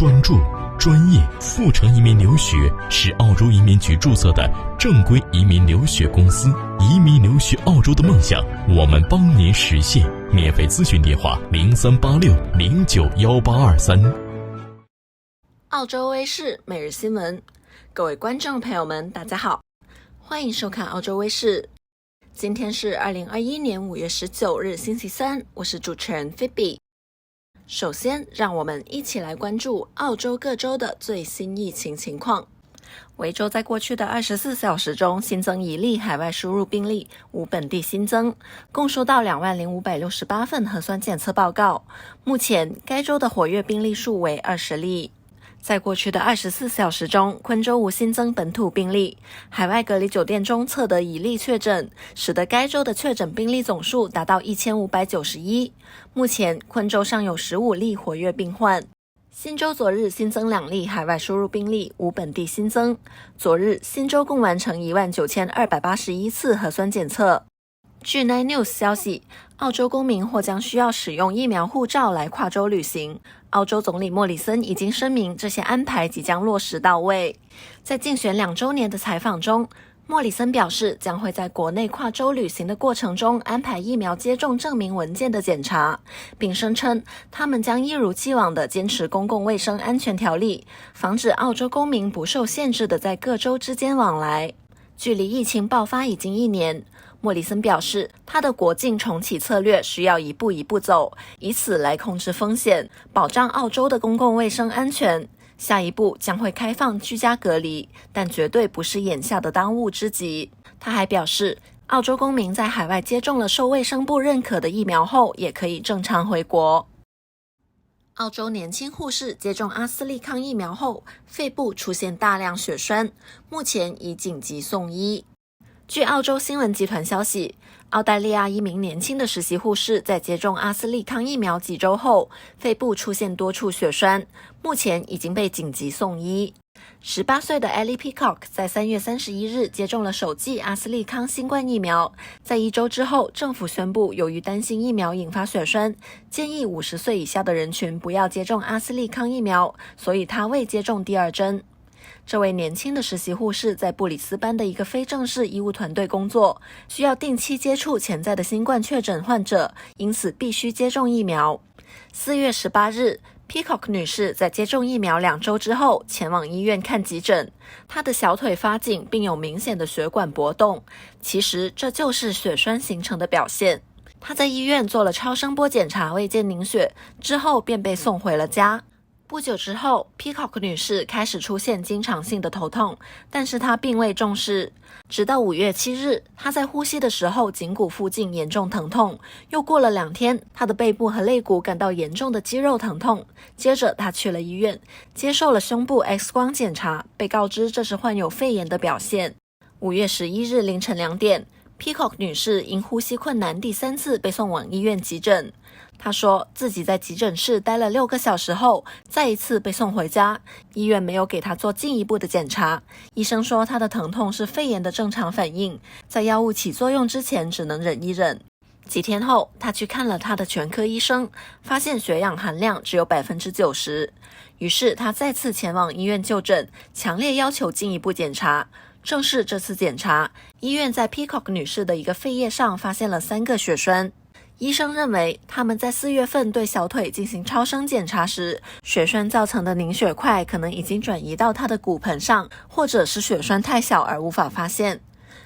专注、专业、赴程移民留学是澳洲移民局注册的正规移民留学公司。移民留学澳洲的梦想，我们帮您实现。免费咨询电话0386091823。澳洲卫视每日新闻，各位观众朋友们，大家好，欢迎收看澳洲卫视。今天是2021年5月19日，星期三，我是主持人 Phoebe。首先，让我们一起来关注澳洲各州的最新疫情情况。维州在过去的24小时中新增1例海外输入病例，无本地新增，共收到20568份核酸检测报告。目前，该州的活跃病例数为20例。在过去的24小时中，昆州无新增本土病例，海外隔离酒店中测得1例确诊，使得该州的确诊病例总数达到1591。目前，昆州尚有15例活跃病患。新州昨日新增2例海外输入病例，无本地新增。昨日，新州共完成19281次核酸检测。据 Nine News 消息，澳洲公民或将需要使用疫苗护照来跨州旅行。澳洲总理莫里森已经声明，这些安排即将落实到位。在竞选2周年的采访中，莫里森表示，将会在国内跨州旅行的过程中安排疫苗接种证明文件的检查，并声称他们将一如既往地坚持公共卫生安全条例，防止澳洲公民不受限制地在各州之间往来。距离疫情爆发已经1年，莫里森表示，他的国境重启策略需要一步一步走，以此来控制风险，保障澳洲的公共卫生安全。下一步将会开放居家隔离，但绝对不是眼下的当务之急。他还表示，澳洲公民在海外接种了受卫生部认可的疫苗后，也可以正常回国。澳洲年轻护士接种阿斯利康疫苗后，肺部出现大量血栓，目前已紧急送医。据澳洲新闻集团消息，澳大利亚一名年轻的实习护士在接种阿斯利康疫苗几周后，肺部出现多处血栓，目前已经被紧急送医。18岁的 Ellie Peacock 在3月31日接种了首剂阿斯利康新冠疫苗，在1周之后，政府宣布由于担心疫苗引发血栓，建议50岁以下的人群不要接种阿斯利康疫苗，所以他未接种第2针。这位年轻的实习护士在布里斯班的一个非正式医务团队工作，需要定期接触潜在的新冠确诊患者，因此必须接种疫苗。4月18日，Peacock 女士在接种疫苗2周之后前往医院看急诊，她的小腿发紧并有明显的血管搏动，其实这就是血栓形成的表现。她在医院做了超声波检查，未见凝血，之后便被送回了家。不久之后 ，Peacock 女士开始出现经常性的头痛，但是她并未重视。直到5月7日，她在呼吸的时候颈骨附近严重疼痛，又过了2天，她的背部和肋骨感到严重的肌肉疼痛。接着，她去了医院，接受了胸部 X 光检查，被告知这是患有肺炎的表现。5月11日凌晨2点，Peacock 女士因呼吸困难第3次被送往医院急诊。她说自己在急诊室待了6个小时后，再一次被送回家。医院没有给她做进一步的检查。医生说她的疼痛是肺炎的正常反应，在药物起作用之前只能忍一忍。几天后，她去看了她的全科医生，发现血氧含量只有 90%。于是她再次前往医院就诊，强烈要求进一步检查。正是这次检查，医院在 Peacock 女士的一个肺叶上发现了3个血栓。医生认为，他们在4月份对小腿进行超声检查时，血栓造成的凝血块可能已经转移到她的骨盆上，或者是血栓太小而无法发现。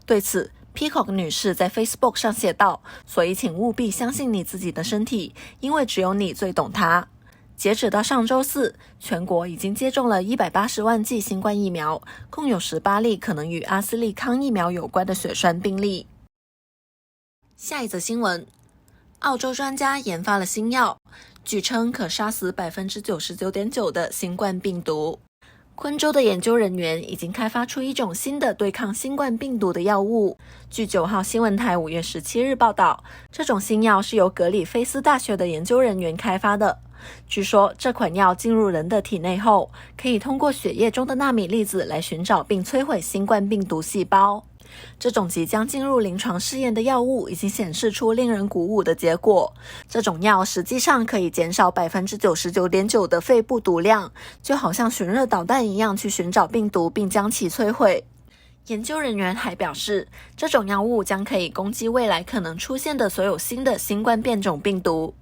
对此， Peacock 女士在 Facebook 上写道，所以请务必相信你自己的身体，因为只有你最懂它。截止到上周四，全国已经接种了180万剂新冠疫苗，共有18例可能与阿斯利康疫苗有关的血栓病例。下一则新闻，澳洲专家研发了新药，据称可杀死 99.9% 的新冠病毒。昆州的研究人员已经开发出一种新的对抗新冠病毒的药物。据9号新闻台5月17日报道，这种新药是由格里菲斯大学的研究人员开发的。据说这款药进入人的体内后，可以通过血液中的纳米粒子来寻找并摧毁新冠病毒细胞。这种即将进入临床试验的药物已经显示出令人鼓舞的结果。这种药实际上可以减少 99.9% 的肺部毒量，就好像寻热导弹一样去寻找病毒并将其摧毁。研究人员还表示，这种药物将可以攻击未来可能出现的所有新的新冠变种病毒。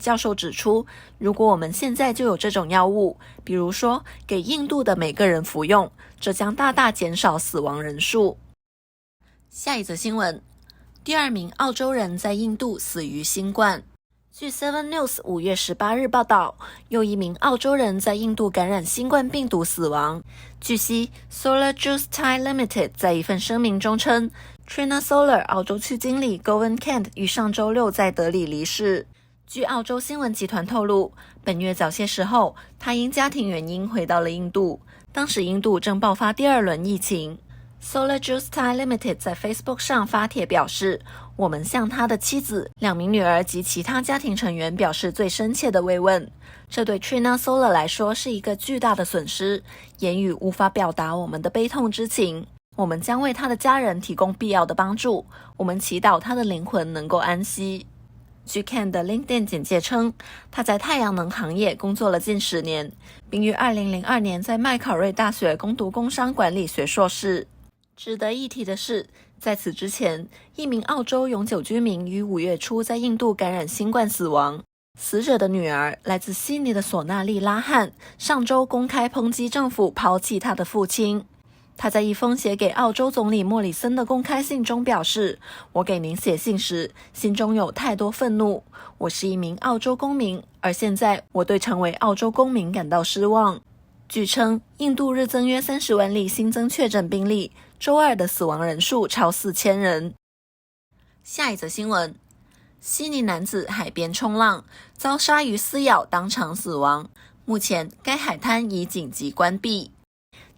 教授指出，如果我们现在就有这种药物，比如说给印度的每个人服用，这将大大减少死亡人数。下一则新闻，第2名澳洲人在印度死于新冠。据 Seven News 5月18日报道，又一名澳洲人在印度感染新冠病毒死亡。据悉 Solar Juice Thai Limited 在一份声明中称， Trina Solar 澳洲区经理 Govan Kent 于上周六在德里离世。据澳洲新闻集团透露，本月早些时候，他因家庭原因回到了印度，当时印度正爆发第2轮疫情。Solar Juice Thai Limited 在 Facebook 上发帖表示，我们向他的妻子、2名女儿及其他家庭成员表示最深切的慰问。这对 Trina Solar 来说是一个巨大的损失，言语无法表达我们的悲痛之情。我们将为他的家人提供必要的帮助，我们祈祷他的灵魂能够安息。据 Ken 的 LinkedIn 简介称，他在太阳能行业工作了近10年，并于2002年在麦考瑞大学攻读工商管理学硕士。值得一提的是，在此之前，一名澳洲永久居民于5月初在印度感染新冠死亡。死者的女儿来自悉尼的索纳利拉汉上周公开抨击政府抛弃她的父亲。他在一封写给澳洲总理莫里森的公开信中表示，我给您写信时，心中有太多愤怒。我是一名澳洲公民，而现在我对成为澳洲公民感到失望。据称，印度日增约30万例新增确诊病例，周二的死亡人数超4000人。下一则新闻，悉尼男子海边冲浪，遭鲨鱼撕咬当场死亡，目前该海滩已紧急关闭。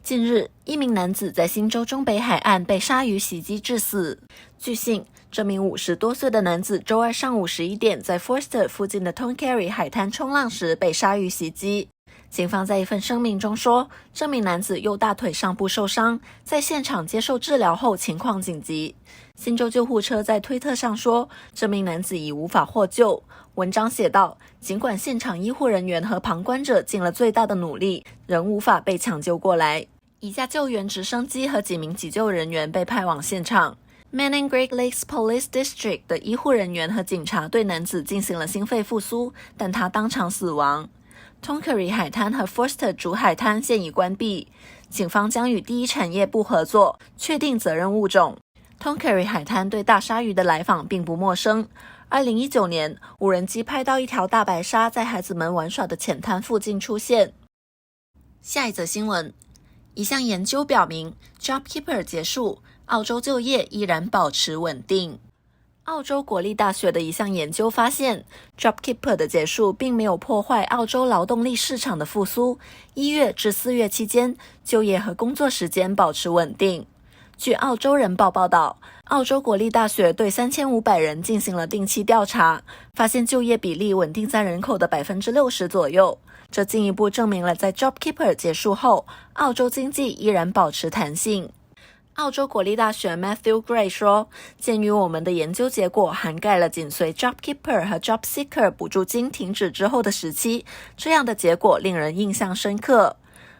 近日，一名男子在新州中北海岸被鲨鱼袭击致死。据悉，这名50多岁的男子周二上午11点在 Forster 附近的 Tongariro 海滩冲浪时被鲨鱼袭击。警方在一份声明中说，这名男子右大腿上部受伤，在现场接受治疗后情况紧急。新州救护车在推特上说，这名男子已无法获救。文章写道，尽管现场医护人员和旁观者尽了最大的努力，仍无法被抢救过来。一架救援直升机和几名急救人员被派往现场。Manning Great Lakes Police District 的医护人员和警察对男子进行了心肺复苏，但他当场死亡。Tongariro 海滩和 Forster 主海滩现已关闭，警方将与第一产业部合作，确定责任物种。Tongariro 海滩对大鲨鱼的来访并不陌生。2019年，无人机拍到一条大白鲨在孩子们玩耍的浅滩附近出现。下一则新闻，一项研究表明 JobKeeper 结束，澳洲就业依然保持稳定。澳洲国立大学的一项研究发现， JobKeeper 的结束并没有破坏澳洲劳动力市场的复苏。1月至4月期间，就业和工作时间保持稳定。据澳洲人报报道，澳洲国立大学对3500人进行了定期调查，发现就业比例稳定在人口的 60% 左右。这进一步证明了在 JobKeeper 结束后，澳洲经济依然保持弹性。澳洲国立大学 Matthew Gray 说，鉴于我们的研究结果涵盖了紧随 JobKeeper 和 JobSeeker 补助金停止之后的时期，这样的结果令人印象深刻。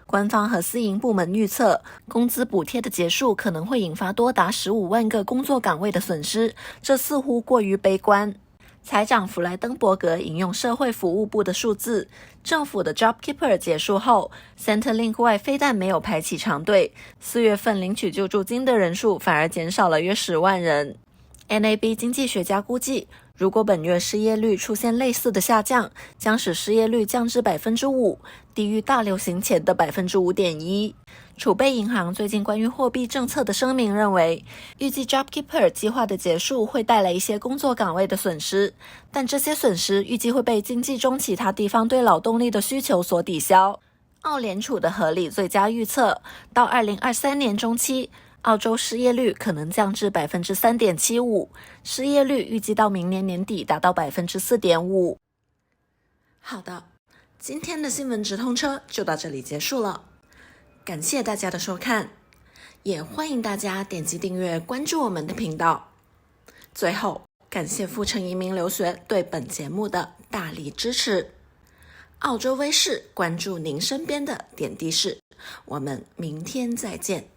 官方和私营部门预测，工资补贴的结束可能会引发多达15万个工作岗位的损失，这似乎过于悲观。财长弗莱登伯格引用社会服务部的数字，政府的 JobKeeper 结束后， Centrelink 外非但没有排起长队，4月份领取救助金的人数反而减少了约10万人。NAB 经济学家估计，如果本月失业率出现类似的下降，将使失业率降至 5%， 低于大流行前的 5.1%。储备银行最近关于货币政策的声明认为，预计 JobKeeper 计划的结束会带来一些工作岗位的损失，但这些损失预计会被经济中其他地方对劳动力的需求所抵消。澳联储的合理最佳预测，到2023年中期，澳洲失业率可能降至 3.75%， 失业率预计到明年年底达到 4.5%。 好的，今天的新闻直通车就到这里结束了。感谢大家的收看，也欢迎大家点击订阅关注我们的频道。最后，感谢阜成移民留学对本节目的大力支持。澳洲微视关注您身边的点滴事，我们明天再见。